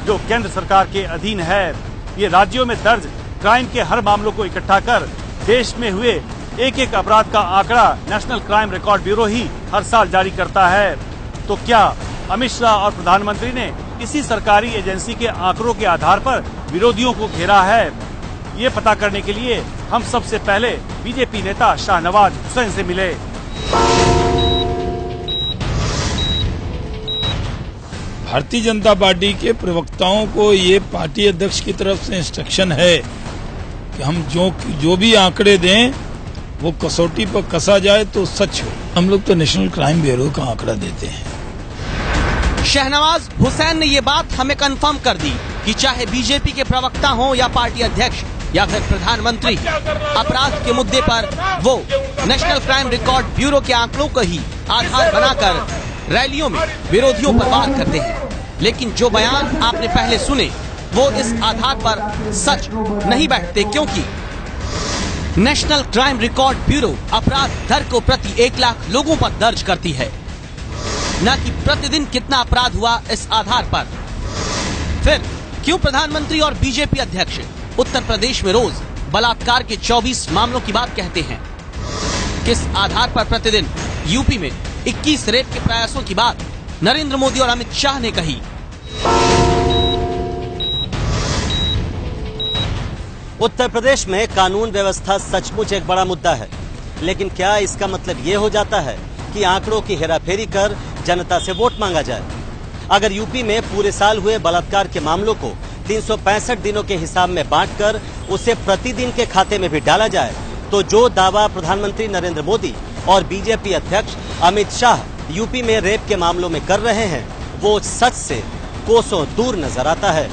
जो केंद्र सरकार के अधीन है। ये राज्यों में दर्ज क्राइम के हर मामलों को इकट्ठा कर देश में हुए एक एक अपराध का आंकड़ा नेशनल क्राइम रिकॉर्ड ब्यूरो ही हर साल जारी करता है। तो क्या अमित शाह और प्रधानमंत्री ने इसी सरकारी एजेंसी के आंकड़ों के आधार पर विरोधियों को घेरा है? ये पता करने के लिए हम सबसे पहले बीजेपी नेता शाहनवाज हुसैन से मिले। भारतीय जनता पार्टी के प्रवक्ताओं को ये पार्टी अध्यक्ष की तरफ से इंस्ट्रक्शन है कि हम जो भी आंकड़े दें वो कसौटी पर कसा जाए तो सच हो। हम लोग तो नेशनल क्राइम ब्यूरो का आंकड़ा देते हैं। शाहनवाज हुसैन ने ये बात हमें कंफर्म कर दी कि चाहे बीजेपी के प्रवक्ता हों या पार्टी अध्यक्ष या फिर प्रधानमंत्री, अपराध के मुद्दे पर वो नेशनल क्राइम रिकॉर्ड ब्यूरो के आंकड़ों को ही आधार बनाकर रैलियों में विरोधियों पर वार करते हैं। लेकिन जो बयान आपने पहले सुने वो इस आधार पर सच नहीं बैठते, क्योंकि नेशनल क्राइम रिकॉर्ड ब्यूरो अपराध दर को प्रति 1 लाख लोगों पर दर्ज करती है, न कि प्रतिदिन कितना अपराध हुआ इस आधार पर। फिर क्यों प्रधानमंत्री और बीजेपी अध्यक्ष उत्तर प्रदेश में रोज बलात्कार के 24 मामलों की बात कहते हैं? किस आधार पर प्रतिदिन यूपी में 21 रेप के प्रयासों की बात नरेंद्र मोदी और अमित शाह ने कही? उत्तर प्रदेश में कानून व्यवस्था सचमुच एक बड़ा मुद्दा है, लेकिन क्या इसका मतलब ये हो जाता है कि आंकड़ों की हेराफेरी कर जनता से वोट मांगा जाए? अगर यूपी में पूरे साल हुए बलात्कार के मामलों को 365 दिनों के हिसाब में बांटकर उसे प्रतिदिन के खाते में भी डाला जाए, तो जो दावा प्रधानमंत्री नरेंद्र मोदी और बीजेपी अध्यक्ष अमित शाह यूपी में रेप के मामलों में कर रहे हैं, वो सच से कोसों दूर नजर आता है।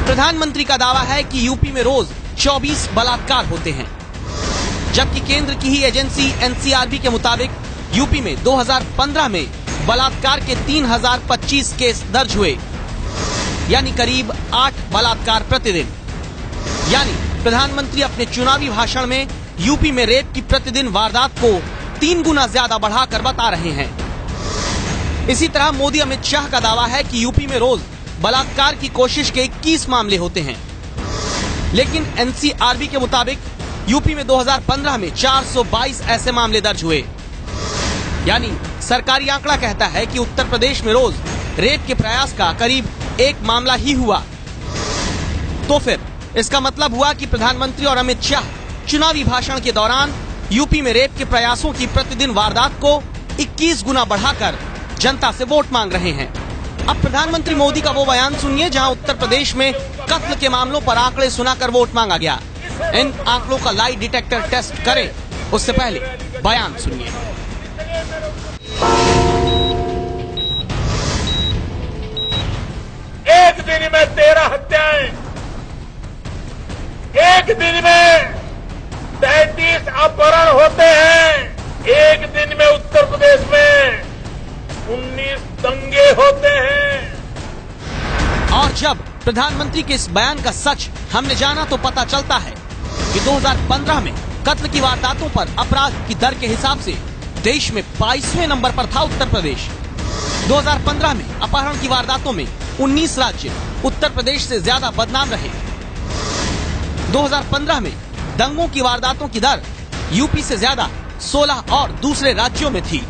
प्रधानमंत्री का दावा है कि यूपी में रोज 24 बलात्कार होते हैं, जबकि केंद्र की ही एजेंसी एनसीआरबी के मुताबिक यूपी में 2015 में बलात्कार के 3025 केस दर्ज हुए, यानी करीब 8 बलात्कार प्रतिदिन। यानी प्रधानमंत्री अपने चुनावी भाषण में यूपी में रेप की प्रतिदिन वारदात को 3 गुना ज्यादा बढ़ाकर बता रहे हैं। इसी तरह मोदी अमित शाह का दावा है कि यूपी में रोज बलात्कार की कोशिश के 21 मामले होते हैं, लेकिन एनसीआरबी के मुताबिक यूपी में 2015 में 422 ऐसे मामले दर्ज हुए। यानी सरकारी आंकड़ा कहता है कि उत्तर प्रदेश में रोज रेप के प्रयास का करीब 1 मामला ही हुआ। तो फिर इसका मतलब हुआ कि प्रधानमंत्री और अमित शाह चुनावी भाषण के दौरान यूपी में रेप के प्रयासों की प्रतिदिन वारदात को 21 गुना बढ़ाकर जनता से वोट मांग रहे हैं। अब प्रधानमंत्री मोदी का वो बयान सुनिए जहां उत्तर प्रदेश में कत्ल के मामलों पर आंकड़े सुनाकर वोट मांगा गया। इन आंकड़ों का लाई डिटेक्टर टेस्ट करें, उससे पहले बयान सुनिए। एक दिन में 13 हत्याएं, एक दिन में 33 अपहरण होते हैं, एक दिन में उत्तर प्रदेश में 19 दंगे होते हैं। और जब प्रधानमंत्री के इस बयान का सच हमने जाना तो पता चलता है कि 2015 में कत्ल की वारदातों पर अपराध की दर के हिसाब से देश में 22वें नंबर पर था उत्तर प्रदेश। 2015 में अपहरण की वारदातों में 19 राज्य उत्तर प्रदेश से ज्यादा बदनाम रहे। 2015 में दंगों की वारदातों की दर यूपी से ज्यादा 16 और दूसरे राज्यों में थी।